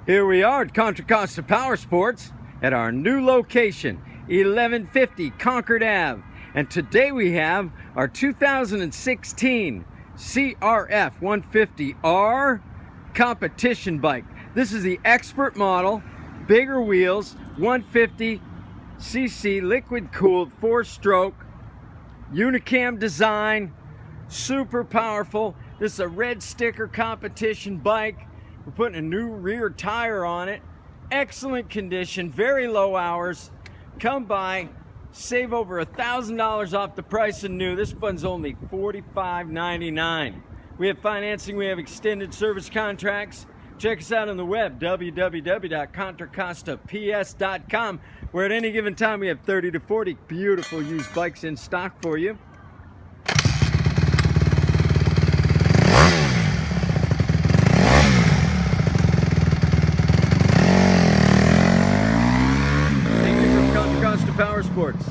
Here we are at Contra Costa Powersports at our new location, 1150 Concord Ave. And today we have our 2016 CRF150R competition bike. This is the Expert model, bigger wheels, 150cc liquid cooled 4-stroke, unicam design, super powerful. This is a red sticker competition bike. We're putting a new rear tire on it. Excellent condition, very low hours. Come by, save over $1,000 off the price of new. This one's only $45.99. We have financing, we have extended service contracts. Check us out on the web, www.contracostaps.com, where at any given time we have 30 to 40 beautiful used bikes in stock for you. Thank you from Contra Costa Powersports.